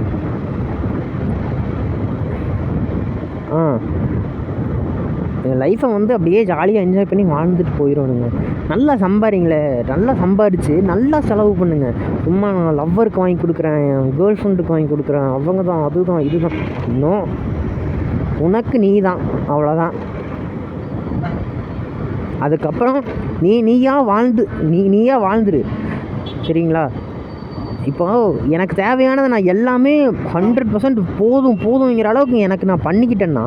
லைஃப்பை வந்து அப்படியே ஜாலியாக என்ஜாய் பண்ணி வாழ்ந்துட்டு போயிடணுங்க. நல்லா சம்பாதிங்களே, நல்லா சம்பாதிச்சு நல்லா செலவு பண்ணுங்கள். சும்மா நான் லவ்வருக்கு வாங்கி கொடுக்குறேன், என் கேர்ள் ஃப்ரெண்டுக்கு வாங்கி கொடுக்குறேன், அவங்க தான் அதுதான் இதுதான், இன்னும் உனக்கு நீ தான், அவ்வளோதான். அதுக்கப்புறம் நீயா வாழ்ந்துரு, சரிங்களா? இப்போ எனக்கு தேவையானதை நான் எல்லாமே 100% போதுங்கிற அளவுக்கு எனக்கு நான் பண்ணிக்கிட்டேன்னா,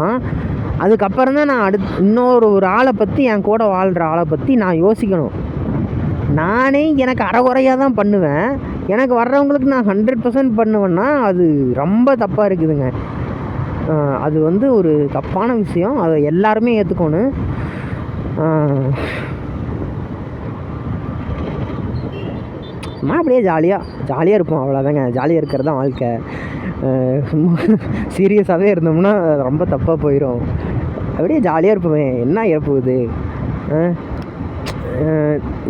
அதுக்கப்புறம் தான் நான் இன்னொரு ஆளை பற்றி, என் கூட வாழ்கிற ஆளை பற்றி நான் யோசிக்கணும். நானே எனக்கு அரைகுறையாக தான் பண்ணுவேன், எனக்கு வர்றவங்களுக்கு நான் 100% பண்ணுவேன்னா அது ரொம்ப தப்பாக இருக்குதுங்க. அது வந்து ஒரு தப்பான விஷயம், அதை எல்லாருமே ஏற்றுக்கணும். அப்படியே ஜாலியாக இருப்போம், அவ்வளோதாங்க. ஜாலியாக இருக்கிறது தான் வாழ்க்கை. சீரியஸாகவே இருந்தோம்னா ரொம்ப தப்பாக போயிடும். அப்படியே ஜாலியாக இருப்போமே, என்ன இறப்புது.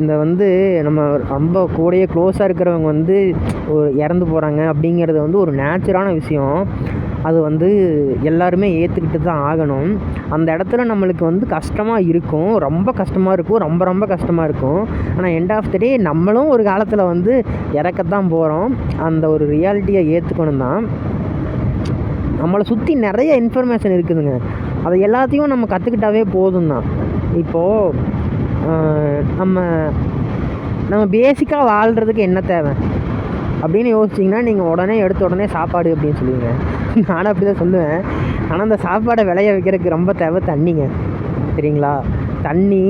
இந்த வந்து நம்ம ரொம்ப கூடயே க்ளோஸாக இருக்கிறவங்க வந்து இறந்து போகிறாங்க அப்படிங்கிறது வந்து ஒரு நேச்சுரான விஷயம். அது வந்து எல்லாருமே ஏற்றுக்கிட்டு தான் ஆகணும். அந்த இடத்துல நம்மளுக்கு வந்து கஷ்டமாக இருக்கும், ரொம்ப கஷ்டமாக இருக்கும், ரொம்ப கஷ்டமாக இருக்கும். ஆனால் எண்ட் ஆஃப் த டே நம்மளும் ஒரு காலத்தில் வந்து இறக்கத்தான் போகிறோம். அந்த ஒரு ரியாலிட்டியை ஏற்றுக்கணும் தான். நம்மளை சுற்றி நிறைய இன்ஃபர்மேஷன் இருக்குதுங்க, அதை எல்லாத்தையும் நம்ம கற்றுக்கிட்டாவே போதும் தான். இப்போது நம்ம பேசிக்காக வாழ்கிறதுக்கு என்ன தேவை அப்படின்னு யோசிச்சிங்கன்னா, நீங்கள் எடுத்த உடனே சாப்பாடு அப்படின்னு சொல்லுவீங்க. நானும் அப்படி தான் சொல்லுவேன். ஆனால் அந்த சாப்பாடை விளைய வைக்கிறதுக்கு ரொம்ப தேவை தண்ணிங்க, சரிங்களா? தண்ணி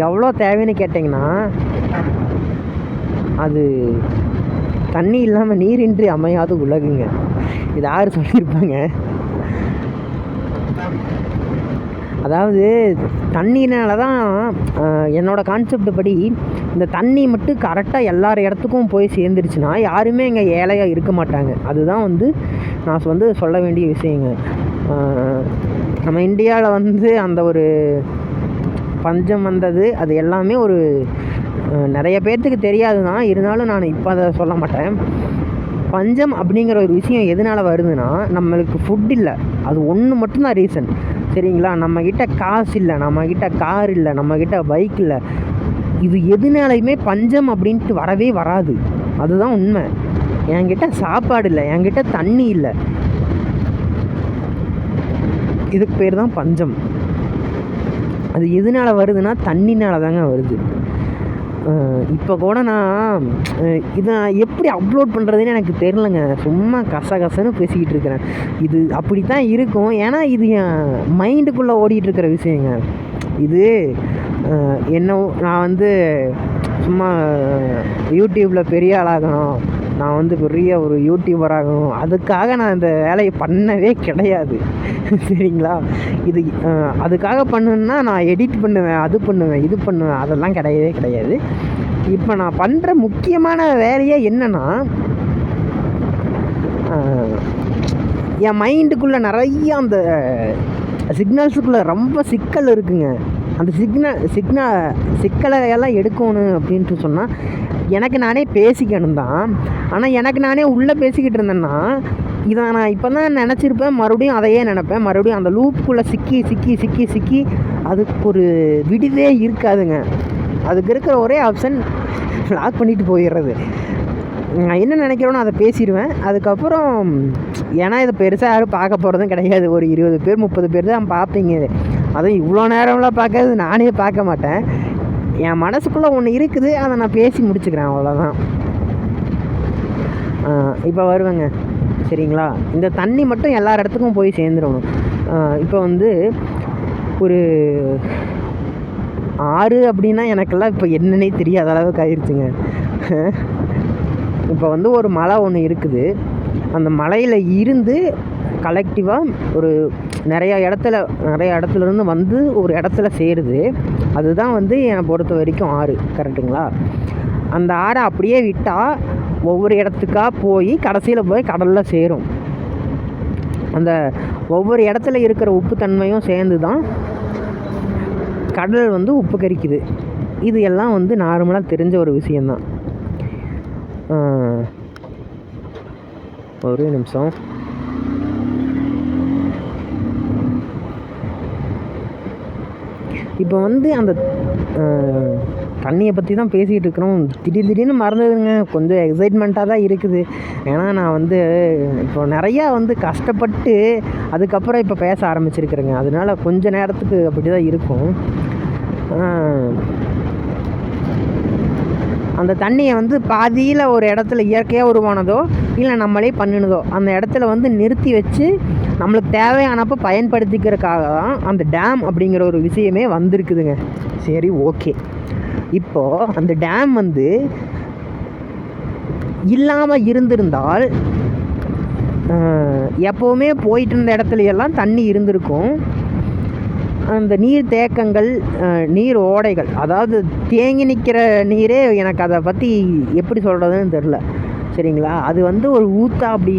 எவ்வளோ தேவைன்னு கேட்டிங்கன்னா, அது தண்ணி இல்லாமல் நீரின்றி அமையாது உலகுங்க. இது யார் சொல்லியிருப்பாங்க? அதாவது தண்ணினால தான் என்னோடய கான்செப்ட் படி இந்த தண்ணி மட்டும் கரெக்டாக எல்லார் இடத்துக்கும் போய் சேர்ந்துருச்சுன்னா யாருமே இங்கே ஏழையாக இருக்க மாட்டாங்க. அதுதான் வந்து நான் வந்து சொல்ல வேண்டிய விஷயங்க. நம்ம இந்தியாவில் வந்து அந்த ஒரு பஞ்சம் வந்தது, அது எல்லாமே ஒரு நிறைய பேர்த்துக்கு தெரியாது தான், இருந்தாலும் நான் இப்போ அதை சொல்ல மாட்டேன். பஞ்சம் அப்படிங்கிற ஒரு விஷயம் எதனால் வருதுன்னா, நம்மளுக்கு ஃபுட் இல்லை, அது ஒன்று மட்டும்தான் ரீசன், சரிங்களா? நம்மக்கிட்ட காசு இல்லை, நம்மக்கிட்ட கார் இல்லை, நம்மக்கிட்ட பைக் இல்லை. இது எதுனாலையுமே பஞ்சம் அப்படின்ட்டு வரவே வராது, அதுதான் உண்மை. என்கிட்ட சாப்பாடு இல்லை, என்கிட்ட தண்ணி இல்லை, இதுக்கு பேர் தான் பஞ்சம். அது எதனால் வருதுன்னா தண்ணினால தாங்க வருது. இப்போ கூட நான் இதை எப்படி அப்லோட் பண்ணுறதுன்னு எனக்கு தெரிலங்க. சும்மா கசகசன்னு பேசிக்கிட்டு இருக்கிறேன். இது அப்படி தான் இருக்கும், ஏன்னா இது என் மைண்டுக்குள்ளே ஓடிட்டுருக்கிற விஷயங்க. இது என்ன, நான் வந்து சும்மா யூடியூப்பில் பெரிய ஆளாகணும், நான் வந்து பெரிய ஒரு யூடியூபர் ஆகணும், அதுக்காக நான் இந்த வேலையை பண்ணவே கிடையாது, சரிங்களா? இது அதுக்காக பண்ணுன்னா நான் எடிட் பண்ணுவேன், அது பண்ணுவேன், இது பண்ணுவேன், அதெல்லாம் கிடையவே கிடையாது. இப்போ நான் பண்ணுற முக்கியமான வேலையே என்னென்னா, என் மைண்டுக்குள்ளே நிறைய அந்த சிக்னல்ஸுக்குள்ளே ரொம்ப சிக்கல் இருக்குங்க. அந்த சிக்கலை எல்லாம் எடுக்கணும் அப்படின்ட்டு சொன்னால் எனக்கு நானே பேசிக்கணும் தான். ஆனால் எனக்கு நானே உள்ளே பேசிக்கிட்டு இருந்தேன்னா இதை நான் இப்போ தான் நினச்சிருப்பேன், மறுபடியும் அதையே நினப்பேன், மறுபடியும் அந்த லூப்புக்குள்ளே சிக்கி அதுக்கு ஒரு விடுவே இருக்காதுங்க. அதுக்கு இருக்கிற ஒரே ஆப்ஷன் லாக் பண்ணிட்டு போயிடுறது. நான் என்ன நினைக்கிறேனோ அதை பேசிடுவேன். அதுக்கப்புறம் ஏன்னா இதை பெருசாக யாரும் பார்க்க போகிறதும் கிடையாது, ஒரு 20 பேர் 30 பேர் தான் பார்ப்பீங்க. அதுவும் இவ்வளோ நேரம்லாம் பார்க்கறது நானே பார்க்க மாட்டேன். என் மனசுக்குள்ளே ஒன்று இருக்குது, அதை நான் பேசி முடிச்சுக்கிறேன், அவ்வளோதான். இப்போ வருவேங்க, சரிங்களா? இந்த தண்ணி மட்டும் எல்லா இடத்துக்கும் போய் சேர்ந்துடணும். இப்போ வந்து ஒரு ஆறு அப்படின்னா எனக்கெல்லாம் இப்போ என்னன்னே தெரியாத அளவுக்கு ஆயிடுச்சுங்க. இப்போ வந்து ஒரு மலை ஒன்று இருக்குது, அந்த மலையில் இருந்து கலெக்டிவாக ஒரு நிறையா இடத்துலேருந்து வந்து ஒரு இடத்துல சேருது. அதுதான் வந்து என்னை பொறுத்த வரைக்கும் ஆறு, கரெக்டுங்களா? அந்த ஆறை அப்படியே விட்டால் ஒவ்வொரு இடத்துக்காக போய் கடைசியில் போய் கடலில் சேரும். அந்த ஒவ்வொரு இடத்துல இருக்கிற உப்பு தன்மையும் சேர்ந்து தான் கடல் வந்து உப்பு கரிக்குது. இது எல்லாம் வந்து நார்மலாக தெரிஞ்ச ஒரு விஷயந்தான். ஒரு நிமிஷம். இப்போ வந்து அந்த தண்ணியை பற்றி தான் பேசிகிட்டு இருக்கிறோம். திடீர்னு மறந்ததுங்க. கொஞ்சம் எக்ஸைட்மெண்ட்டாக தான் இருக்குது. ஏன்னா நான் வந்து இப்போ நிறையா வந்து கஷ்டப்பட்டு அதுக்கப்புறம் இப்போ பேச ஆரம்பிச்சிருக்கிறேங்க. அதனால கொஞ்ச நேரத்துக்கு அப்படி தான் இருக்கும். அந்த தண்ணியை வந்து பாதியில் ஒரு இடத்துல இயற்கையாக உருவானதோ இல்லை நம்மளே பண்ணினதோ அந்த இடத்துல வந்து நிறுத்தி வச்சு நம்மளுக்கு தேவையானப்போ பயன்படுத்திக்கிறதுக்காக தான் அந்த டேம் அப்படிங்கிற ஒரு விஷயமே வந்திருக்குதுங்க. சரி, ஓகே. இப்போது அந்த டேம் வந்து இல்லாமல் இருந்திருந்தால் எப்போவுமே போயிட்டு இருந்த இடத்துலையெல்லாம் தண்ணி இருந்திருக்கும். அந்த நீர் தேக்கங்கள், நீர் ஓடைகள், அதாவது தேங்கி நிற்கிற நீரே எனக்கு அதை பற்றி எப்படி சொல்கிறதுன்னு தெரில. சரிங்களா? அது வந்து ஒரு ஊற்றா அப்படி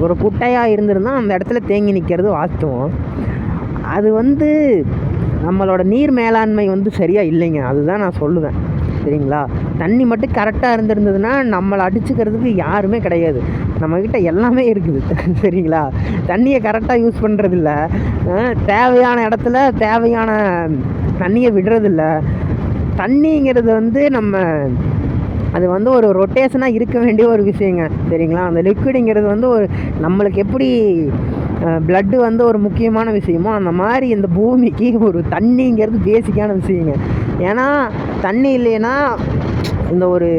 ஒரு குட்டையாக இருந்திருந்தால் அந்த இடத்துல தேங்கி நிற்கிறது வாஸ்தவம். அது வந்து நம்மளோட நீர் மேலாண்மை வந்து சரியாக இல்லைங்க. அதுதான் நான் சொல்லுவேன். சரிங்களா? தண்ணி மட்டும் கரெக்டாக இருந்திருந்ததுன்னா நம்மளை அடிச்சுக்கிறதுக்கு யாருமே கிடையாது. நம்மக்கிட்ட எல்லாமே இருக்குது. சரிங்களா? தண்ணியை கரெக்டாக யூஸ் பண்ணுறதில்ல, தேவையான இடத்துல தேவையான தண்ணியை விடுறதில்ல. தண்ணிங்கிறது வந்து அது வந்து ஒரு ரொட்டேஷனாக இருக்க வேண்டிய ஒரு விஷயங்க. சரிங்களா? அந்த லிக்விடுங்கிறது வந்து ஒரு நம்மளுக்கு எப்படி ப்ளட்டு வந்து ஒரு முக்கியமான விஷயமோ அந்த மாதிரி இந்த பூமிக்கு ஒரு தண்ணிங்கிறது பேசிக்கான விஷயங்க. ஏன்னா தண்ணி இல்லைன்னா இந்த ஒரு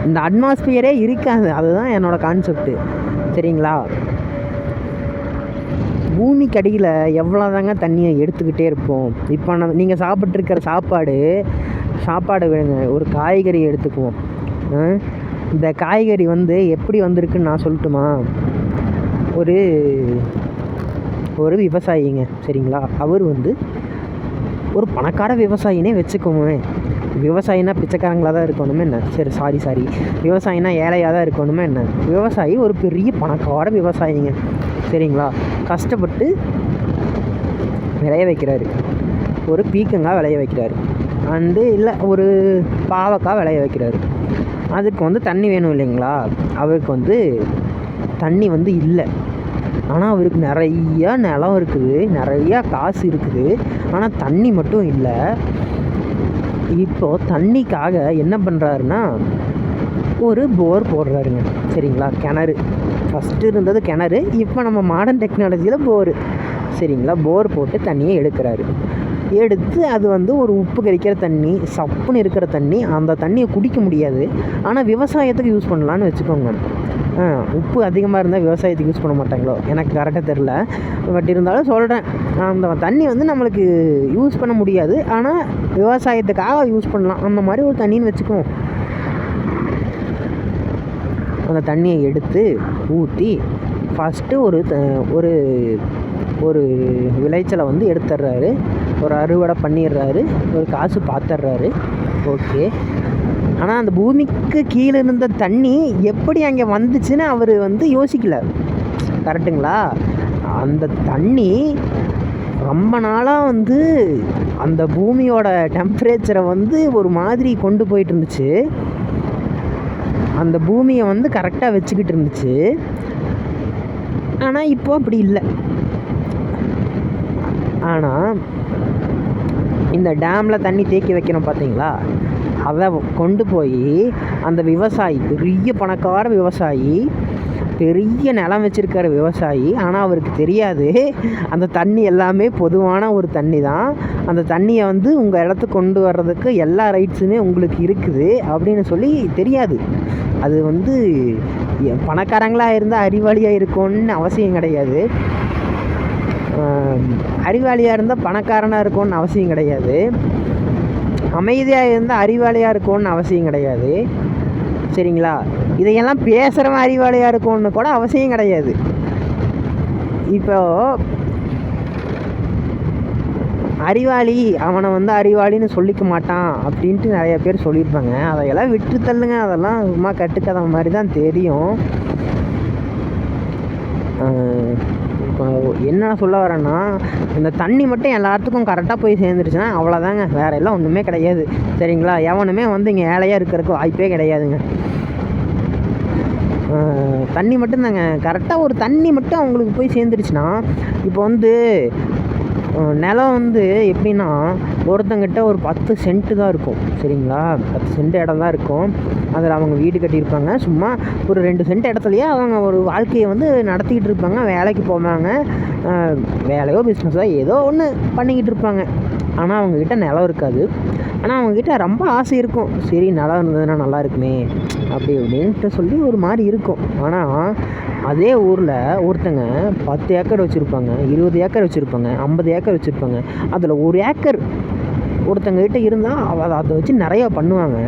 இந்த அட்மாஸ்பியரே இருக்காது. அதுதான் என்னோடய கான்செப்ட்டு. சரிங்களா? பூமிக்கு அடியில் எவ்வளோ தாங்க தண்ணியை எடுத்துக்கிட்டே இருப்போம். இப்போ நீங்கள் சாப்பிட்ருக்கிற சாப்பாடு வேணுங்க. ஒரு காய்கறி எடுத்துக்குவோம். இந்த காய்கறி வந்து எப்படி வந்திருக்குன்னு நான் சொல்லட்டுமா? ஒரு விவசாயிங்க. சரிங்களா? அவர் வந்து ஒரு பணக்கார விவசாயினே வச்சுக்கோங்க. விவசாயினா பிச்சைக்காரங்களாக தான் இருக்கணுமே என்ன? சாரி விவசாயினா ஏழையாக தான் இருக்கணுமே என்ன? விவசாயி ஒரு பெரிய பணக்கார விவசாயிங்க. சரிங்களா? கஷ்டப்பட்டு விளைய வைக்கிறாரு. ஒரு பீக்கங்காய் விளைய வைக்கிறாரு, இல்லை ஒரு பாவக்காய் விளைய வைக்கிறாரு. அதுக்கு வந்து தண்ணி வேணும் இல்லைங்களா? அவருக்கு வந்து தண்ணி வந்து இல்லை. ஆனால் அவருக்கு நிறையா நிலம் இருக்குது, நிறையா காசு இருக்குது, ஆனால் தண்ணி மட்டும் இல்லை. இப்போது தண்ணிக்காக என்ன பண்ணுறாருன்னா ஒரு போர் போடுறாருங்க. சரிங்களா? கிணறு. ஃபஸ்ட்டு இருந்தது கிணறு, இப்போ நம்ம மாடர்ன் டெக்னாலஜியில் போரு. சரிங்களா? போர் போட்டு தண்ணியை எடுத்து அது வந்து ஒரு உப்பு கரிக்கிற தண்ணி, சப்புன்னு இருக்கிற தண்ணி. அந்த தண்ணியை குடிக்க முடியாது, ஆனால் விவசாயத்துக்கு யூஸ் பண்ணலான்னு வச்சுக்கோங்க. உப்பு அதிகமாக இருந்தால் விவசாயத்துக்கு யூஸ் பண்ண மாட்டாங்களோ எனக்கு கரெக்டாக தெரில. பட் இருந்தாலும் சொல்கிறேன், அந்த தண்ணி வந்து நம்மளுக்கு யூஸ் பண்ண முடியாது, ஆனால் விவசாயத்துக்காக யூஸ் பண்ணலாம். அந்த மாதிரி ஒரு தண்ணின்னு வச்சுக்குவோம். அந்த தண்ணியை எடுத்து ஊற்றி ஃபஸ்ட்டு ஒரு ஒரு விளைச்சலை வந்து எடுத்துடுறாரு, ஒரு அறுவடை பண்ணிடுறாரு, ஒரு காசு பார்த்துட்றாரு. ஓகே. ஆனால் அந்த பூமிக்கு கீழே இருந்த தண்ணி எப்படி அங்கே வந்துச்சுன்னு அவர் வந்து யோசிக்கல. கரெக்டுங்களா? அந்த தண்ணி ரொம்ப நாளாக வந்து அந்த பூமியோட டெம்பரேச்சரை வந்து ஒரு மாதிரி கொண்டு போயிட்டு இருந்துச்சு. அந்த பூமியை வந்து கரெக்டாக வச்சுக்கிட்டு இருந்துச்சு. ஆனால் இப்போ அப்படி இல்லை. ஆனால் இந்த டேமில் தண்ணி தேக்கி வைக்கணும் பார்த்தீங்களா? அதை கொண்டு போய் அந்த விவசாயி, பெரிய பணக்கார விவசாயி, பெரிய நிலம் வச்சுருக்கிற விவசாயி, ஆனால் அவருக்கு தெரியாது அந்த தண்ணி எல்லாமே பொதுவான ஒரு தண்ணி தான். அந்த தண்ணியை வந்து உங்கள் இடத்துக்கு கொண்டு வர்றதுக்கு எல்லா ரைட்ஸுமே உங்களுக்கு இருக்குது அப்படின்னு சொல்லி தெரியாது. அது வந்து பணக்காரங்களாக இருந்தால் அறிவாளியாக இருக்கும்னு அவசியம் கிடையாது, அறிவாளியாக இருந்தால் பணக்காரனாக இருக்கும்னு அவசியம் கிடையாது, அமைதியாக இருந்தால் அறிவாளியாக இருக்கும்னு அவசியம் கிடையாது. சரிங்களா? இதையெல்லாம் பேசுகிறவன் அறிவாளியாக இருக்கும்னு கூட அவசியம் கிடையாது. இப்போ அறிவாளி அவனை வந்து அறிவாளின்னு சொல்லிக்க மாட்டான் அப்படின்ட்டு நிறைய பேர் சொல்லியிருப்பாங்க. அதையெல்லாம் விட்டு தள்ளுங்க. அதெல்லாம் சும்மா கட்டுக்கதை மாதிரி தான் தெரியும். இப்போ என்ன சொல்ல வரேன்னா, இந்த தண்ணி மட்டும் எல்லாத்துக்கும் கரெக்டாக போய் சேர்ந்துருச்சுன்னா அவ்வளோதாங்க, வேறு எல்லாம் ஒன்றுமே கிடையாது. சரிங்களா? எவனுமே வந்து இங்கே ஏழையாக இருக்கிறதுக்கு வாய்ப்பே கிடையாதுங்க. தண்ணி மட்டும்தாங்க. கரெக்டாக ஒரு தண்ணி மட்டும் அவங்களுக்கு போய் சேர்ந்துருச்சுன்னா, இப்போ வந்து நிலம் வந்து எப்படின்னா, ஒருத்தங்கிட்ட ஒரு 10 சென்ட்டு தான் இருக்கும் சரிங்களா? 10 சென்ட் இடம் தான் இருக்கும். அதில் அவங்க வீடு கட்டியிருப்பாங்க. சும்மா ஒரு 2 சென்ட் இடத்துலையே அவங்க ஒரு வாழ்க்கையை வந்து நடத்திக்கிட்டு இருப்பாங்க. வேலைக்கு போவாங்க. வேலையோ பிஸ்னஸோ ஏதோ ஒன்று பண்ணிக்கிட்டு இருப்பாங்க. ஆனால் அவங்கக்கிட்ட நிலம் இருக்காது. ஆனால் அவங்கக்கிட்ட ரொம்ப ஆசை இருக்கும். சரி நிலம் இருந்ததுன்னா நல்லா இருக்குமே அப்படி அப்படின்ட்டு சொல்லி ஒரு மாதிரி இருக்கும். ஆனால் அதே ஊரில் ஒருத்தங்க 10 ஏக்கர் வச்சுருப்பாங்க, 20 ஏக்கர் வச்சுருப்பாங்க, 50 ஏக்கர் வச்சுருப்பாங்க. அதில் 1 ஏக்கர் ஒருத்தங்கக்கிட்ட இருந்தால் அதை வச்சு நிறையா பண்ணுவாங்க.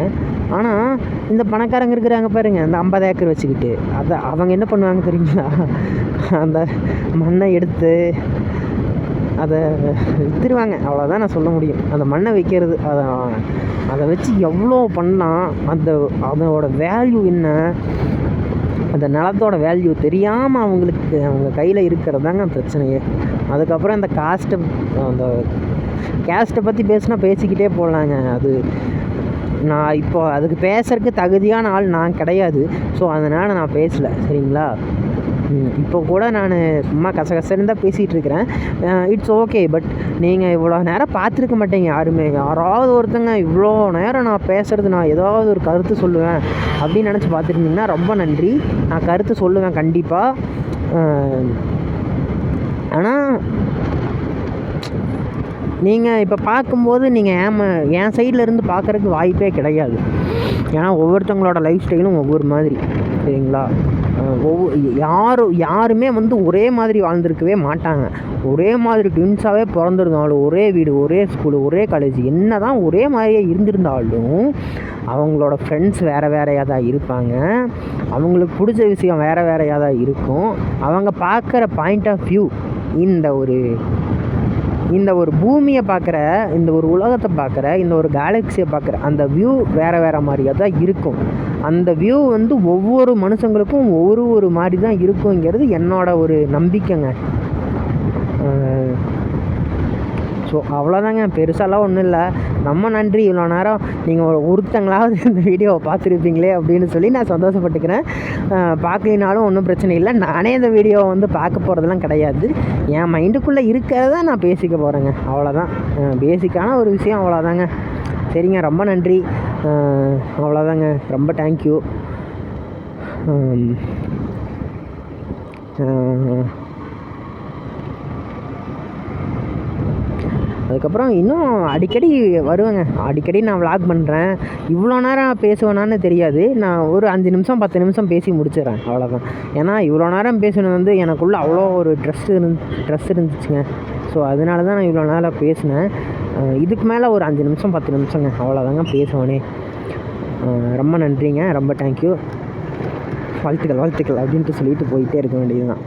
ஆனால் இந்த பணக்காரங்க இருக்கிறாங்க பாருங்கள், அந்த 50 ஏக்கர் வச்சுக்கிட்டு அவங்க என்ன பண்ணுவாங்க தெரியுங்களா? அந்த மண்ணை எடுத்து அதை விற்றுருவாங்க. அவ்வளோதான் நான் சொல்ல முடியும். அந்த மண்ணை வைக்கிறது அதை வச்சு எவ்வளோ பண்ணலாம். அதோட வேல்யூ என்ன, அந்த நிலத்தோட வேல்யூ தெரியாமல் அவங்க கையில் இருக்கிறது தாங்க பிரச்சனையே. அதுக்கப்புறம் அந்த கேஸ்ட்டை பற்றி பேசினா பேசிக்கிட்டே போகலாங்க. நான் இப்போ அதுக்கு பேசுறதுக்கு தகுதியான ஆள் நான் கிடையாது. ஸோ அதனால் நான் பேசலை சரிங்களா? இப்போ கூட நான் சும்மா கசகசன்னு தான் பேசிகிட்டு இருக்கிறேன். It's okay. பட் நீங்கள் இவ்வளோ நேரம் பார்த்துருக்க மாட்டீங்க யாருமே. யாராவது ஒருத்தங்க இவ்வளோ நேரம் நான் பேசுகிறது, நான் ஏதாவது ஒரு கருத்து சொல்லுவேன் அப்படின்னு நினச்சி பார்த்துருந்தீங்கன்னா ரொம்ப நன்றி. நான் கருத்து சொல்லுவேன் கண்டிப்பாக. ஆனால் நீங்கள் இப்போ பார்க்கும்போது நீங்கள் என் சைடில் இருந்து பார்க்குறதுக்கு வாய்ப்பே கிடையாது. ஏன்னா ஒவ்வொருத்தவங்களோட லைஃப் ஸ்டைலும் ஒவ்வொரு மாதிரி சரிங்களா? யாருமே வந்து ஒரே மாதிரி வாழ்ந்துருக்கவே மாட்டாங்க. ஒரே மாதிரி ட்வின்ஸாகவே பிறந்திருந்தாலும், ஒரே வீடு, ஒரே ஸ்கூலு, ஒரே காலேஜ், என்ன தான் ஒரே மாதிரியே இருந்திருந்தாலும் அவங்களோட ஃப்ரெண்ட்ஸ் வேறு வேறையாக தான் இருப்பாங்க. அவங்களுக்கு பிடிச்ச விஷயம் வேறு வேறையாக தான் இருக்கும். அவங்க பார்க்குற பாயிண்ட் ஆஃப் வியூ, இந்த ஒரு பூமியை பார்க்குற, இந்த ஒரு உலகத்தை பார்க்குற, இந்த ஒரு கேலக்ஸியை பார்க்குற அந்த வியூ வேறு மாதிரியாக தான் இருக்கும். அந்த வியூ வந்து ஒவ்வொரு மனுஷங்களுக்கும் ஒரு மாதிரி தான் இருக்குங்கிறது என்னோட ஒரு நம்பிக்கைங்க. ஸோ அவ்வளோதாங்க. பெருசாலாம் ஒன்றும் இல்லை. ரொம்ப நன்றி. இவ்வளோ நேரம் நீங்கள் ஒருத்தங்களாவது இந்த வீடியோவை பார்த்துருப்பீங்களே அப்படின்னு சொல்லி நான் சந்தோஷப்பட்டுக்கிறேன். பார்க்கலினாலும் ஒன்றும் பிரச்சனை இல்லை. நானே இந்த வீடியோவை வந்து பார்க்க போகிறதெல்லாம் கிடையாது. என் மைண்டுக்குள்ளே இருக்கிறத நான் பேசிக்க போகிறேங்க. அவ்வளோதான். பேசிக்கான ஒரு விஷயம் அவ்வளோதாங்க. சரிங்க, ரொம்ப நன்றி. அவ்வளோதாங்க. ரொம்ப தேங்க்யூ. அதுக்கப்புறம் இன்னும் அடிக்கடி வருவேங்க. அடிக்கடி நான் விளாக் பண்ணுறேன். இவ்வளோ நேரம் பேசுவேனான்னு தெரியாது. நான் ஒரு 5 நிமிஷம் 10 நிமிஷம் பேசி முடிச்சிடுறேன். அவ்வளோதான். ஏன்னா இவ்வளோ நேரம் பேசினது வந்து எனக்குள்ளே அவ்வளோ ஒரு ட்ரெஸ் இருந்துச்சுங்க. ஸோ அதனால தான் நான் இவ்வளோ நேரம் பேசினேன். இதுக்கு மேலே ஒரு 5 நிமிஷம் 10 நிமிஷங்க அவ்வளோதாங்க பேசுவேனே. ரொம்ப நன்றிங்க. ரொம்ப தேங்க்யூ. வாழ்த்துக்கள் அப்படின்ட்டு சொல்லிட்டு போயிட்டே இருக்க வேண்டியது தான்.